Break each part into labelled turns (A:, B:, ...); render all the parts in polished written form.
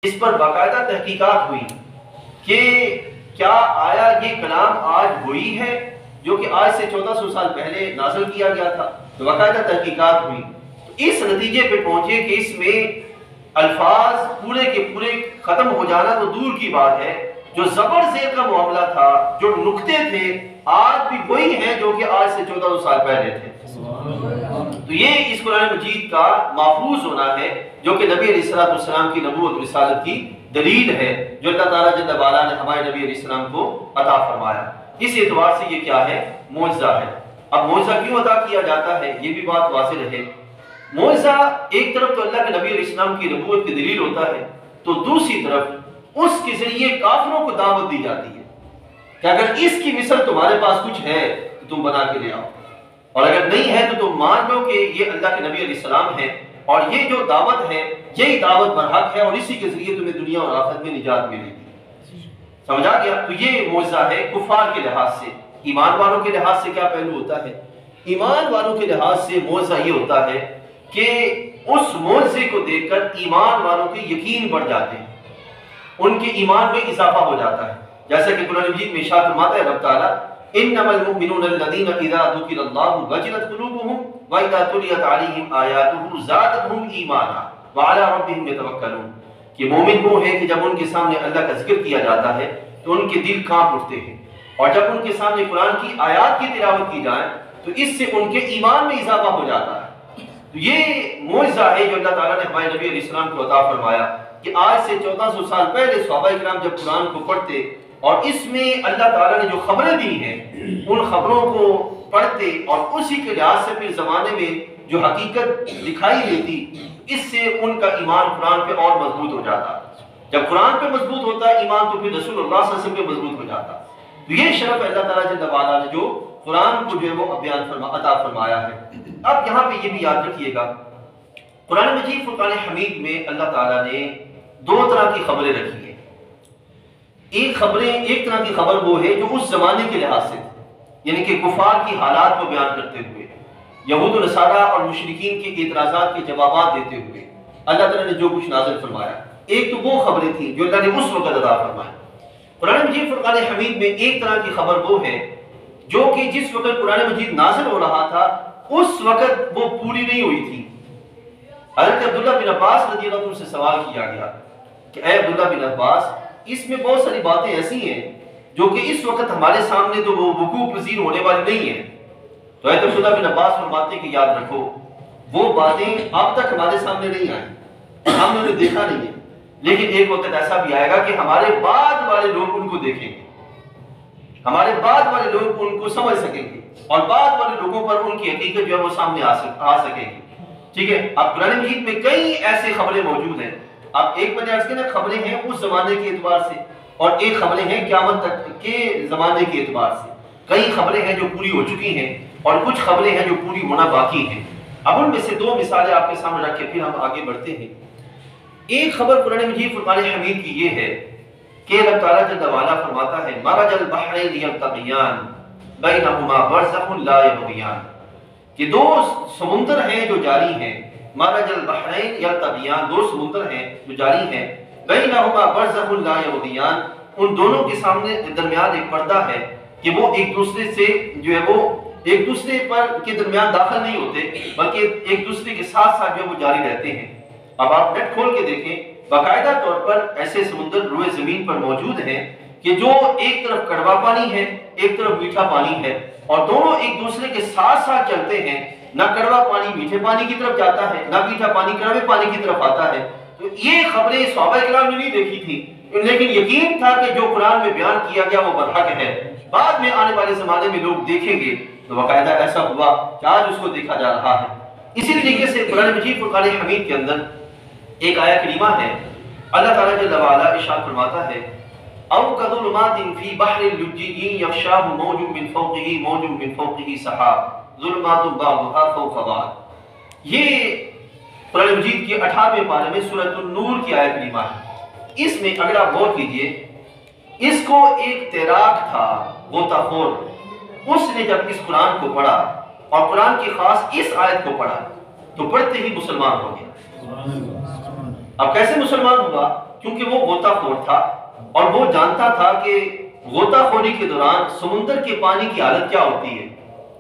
A: اس پر باقاعدہ تحقیقات ہوئی کہ کیا آیا یہ کلام آج وہی ہے جو کہ آج سے 1400 سال پہلے نازل کیا گیا تھا؟ تو باقاعدہ تحقیقات ہوئی تو اس نتیجے پہ پہنچے کہ اس میں الفاظ پورے کے پورے ختم ہو جانا تو دور کی بات ہے، جو زبر زیر کا معاملہ تھا، جو نقطے تھے، آج بھی وہی ہیں جو کہ آج سے 1400 سال پہلے تھے۔ تو یہ اس قرآن مجید کا محفوظ ہونا ہے جو کہ نبی علیہ السلام کی نبوت و رسالت کی دلیل ہے، جو اللہ تعالیٰ جل وعلا نے ہمارے نبی علیہ السلام کو عطا فرمایا۔ اس اعتبار سے یہ کیا ہے؟ معجزہ ہے۔ اب معجزہ کیوں عطا کیا جاتا ہے یہ بھی بات واضح رہے۔ معجزہ ایک طرف تو اللہ کے نبی علیہ السلام کی نبوت کی دلیل ہوتا ہے، تو دوسری طرف اس کے ذریعے کافروں کو دعوت دی جاتی ہے کہ اگر اس کی مثل تمہارے پاس کچھ ہے تو تم بنا کے لے آؤ، اور اگر نہیں ہے تو تم مان لو کہ یہ اللہ کے نبی علیہ السلام ہے، اور یہ جو دعوت ہے یہی دعوت برحق ہے، اور اسی کے ذریعے تمہیں دنیا اور آخرت میں نجات ملے گی۔ سمجھا گیا؟ تو یہ معجزہ ہے کفار کے لحاظ سے۔ ایمان والوں کے لحاظ سے کیا پہلو ہوتا ہے؟ ایمان والوں کے لحاظ سے معجزہ یہ ہوتا ہے کہ اس معجزے کو دیکھ کر ایمان والوں کے یقین بڑھ جاتے ہیں، ان کے ایمان میں اضافہ ہو جاتا ہے، جیسا کہ قرآن مجید میں ارشاد فرماتا ہے رب تعالیٰ انما المؤمنون الذين اذا ذكر الله وجلت قلوبهم واذا تليت عليهم اياته زادتهم ایمانا وعلى ربهم يتوکلون، کہ مومن وہ ہے کہ جب ان کے سامنے اللہ کا ذکر کیا جاتا ہے تو ان کے دل کانپ اٹھتے ہیں، اور جب ان کے سامنے قرآن کی آیات کی تلاوت کی جائے تو اس سے ان کے ایمان میں اضافہ ہو جاتا ہے۔ تو یہ معجزہ ہے جو اللہ تعالیٰ نے ہمارے نبی علیہ السلام کو عطا فرمایا کہ آج سے 1400 سال پہلے صحابہ کرام جب قرآن کو پڑھتے اور اس میں اللہ تعالیٰ نے جو خبریں دی ہیں ان خبروں کو پڑھتے اور اسی کے لحاظ سے پھر زمانے میں جو حقیقت دکھائی دیتی، اس سے ان کا ایمان قرآن پہ اور مضبوط ہو جاتا۔ جب قرآن پہ مضبوط ہوتا ہے ایمان تو پھر رسول اللہ صلی اللہ علیہ وسلم پہ مضبوط ہو جاتا۔ تو یہ شرف اللہ تعالیٰ جل وعلا نے جو قرآن کو جو ہے وہ عطا فرمایا ہے۔ اب یہاں پہ یہ بھی یاد رکھیے گا، قرآن مجید فرقان حمید میں اللہ تعالیٰ نے دو طرح کی خبریں رکھی ہیں۔ ایک طرح کی خبر وہ ہے جو اس زمانے کے لحاظ سے تھی، یعنی کہ کفار کی حالات کو بیان کرتے ہوئے، یہود و نصارہ اور مشرکین کے اعتراضات کے جوابات دیتے ہوئے اللہ تعالیٰ نے جو کچھ نازل فرمایا۔ ایک تو وہ خبریں تھیں جو اللہ نے اس وقت عطا فرمایا۔ قرآن مجید فرقان حمید میں ایک طرح کی خبر وہ ہے جو کہ جس وقت قرآن مجید نازل ہو رہا تھا اس وقت وہ پوری نہیں ہوئی تھی۔ حضرت عبداللہ بن عباس رضی اللہ عنہ سے سوال کیا گیا کہ اے عبداللہ بن عباس، اس میں بہت ساری باتیں ایسی ہیں جو کہ اس وقت ہمارے سامنے تو وہ وقوع پذیر ہونے والی نہیں ہیں۔ تو حضرت عبداللہ بن عباس فرماتے ہیں کہ یاد رکھو وہ باتیں اب تک ہمارے سامنے نہیں آئیں، ہم نے انہیں دیکھا نہیں ہے، لیکن ایک وقت ایسا بھی آئے گا کہ ہمارے بعد والے لوگ ان کو دیکھیں گے، ہمارے بعد والے لوگ ان کو سمجھ سکیں گے، اور بعد والے لوگوں پر ان کی حقیقت جو ہے وہ سامنے آ سکے گی۔ ٹھیک ہے؟ اب قرآن مجید میں کئی ایسے خبریں موجود ہیں۔ اب ایک وجہ اس کے نا خبریں ہیں اس زمانے کے اعتبار سے، اور ایک خبریں ہیں قیامت تک کے زمانے کے اعتبار سے۔ کئی خبریں ہیں جو پوری ہو چکی ہیں اور کچھ خبریں ہیں جو پوری ہونا باقی ہیں۔ اب ان میں سے دو مثالیں آپ کے سامنے رکھ کے پھر ہم آگے بڑھتے ہیں۔ ایک خبر قرآن مجید فرقان حمید کی یہ ہے کہ اللہ تعالیٰ جل وعلا فرماتا ہے مرج البحرین یلتقیان بینہما برزخ لا یبغیان، کہ دو سمندر ہیں جو جاری ہیں، مرج البحرین یلتقیان، دو سمندر ہیں جو جاری ہیں، بینہما برزخ لا یبغیان، ان دونوں کے سامنے درمیان ایک پردہ ہے کہ وہ ایک دوسرے سے جو ہے وہ ایک دوسرے پر کے درمیان داخل نہیں ہوتے بلکہ ایک دوسرے کے ساتھ ساتھ جو ہے وہ جاری رہتے ہیں۔ اب آپ نیٹ کھول کے دیکھیں، باقاعدہ طور پر ایسے سمندر روئے زمین پر موجود ہیں کہ جو ایک طرف کڑوا پانی ہے ایک طرف میٹھا پانی ہے، اور دونوں ایک دوسرے کے ساتھ ساتھ چلتے ہیں، نہ کڑوا پانی میٹھے پانی کی طرف جاتا ہے نہ میٹھا پانی کڑوے پانی کی طرف آتا ہے۔ تو یہ خبریں صحابہ کرام نے نہیں دیکھی تھی، لیکن یقین تھا کہ جو قرآن میں بیان کیا گیا وہ برحق ہے، بعد میں آنے والے زمانے میں لوگ دیکھیں گے۔ تو باقاعدہ ایسا ہوا کہ آج اس کو دیکھا جا رہا ہے۔ اسی طریقے سے قرآن مجید فرقان حمید کے اندر ایک آیہ کریمہ ہے، اللہ تعالیٰ جل وعلا ارشاد فرماتا ہے او کظلمات فی بحر اللجی یغشاہ موج من فوقہ موج من فوقہ سحاب ظلمات بعضها فوق بعض۔ یہ قرآن مجید کی 18ویں پارے میں سورۃ النور کی آیہ کریمہ ہے۔ اس میں اگر آپ غور کیجئے، اس کو ایک تیراک تھا غوطہ خور، اس نے جب اس قرآن کو پڑھا اور قرآن کی خاص اس آیت کو پڑھا تو پڑھتے ہی مسلمان ہو گیا۔ اب کیسے مسلمان ہوا؟ کیونکہ وہ غوطہ خور تھا اور وہ جانتا تھا کہ غوطہ خوری کے دوران سمندر کے پانی کی حالت کیا ہوتی ہے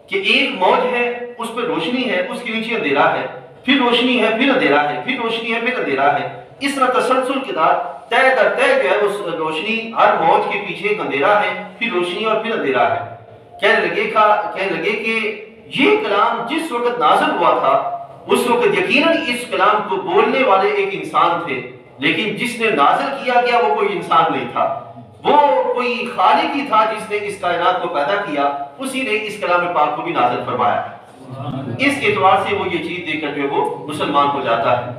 A: کہ ایک موج ہے، اس پہ روشنی ہے، اس کے نیچے اندھیرا ہے، پھر روشنی ہے، پھر اندھیرا ہے، پھر روشنی ہے، پھر اندھیرا ہے، اس طرح تسلسل کے ساتھ طے در طے جو ہے اس روشنی، ہر موج کے پیچھے ایک اندھیرا ہے، پھر روشنی اور پھر اندھیرا ہے۔ کہنے لگے کہ یہ کلام جس وقت نازل ہوا تھا اس وقت یقیناً اس کلام کو بولنے والے ایک انسان تھے، لیکن جس نے نازل کیا گیا وہ کوئی انسان نہیں تھا، وہ کوئی خالق ہی تھا جس نے اس کائنات کو پیدا کیا، اسی نے اس کلام پاک کو بھی نازل فرمایا۔ اس اعتبار سے وہ یہ چیز دیکھ کر جو وہ مسلمان ہو جاتا ہے۔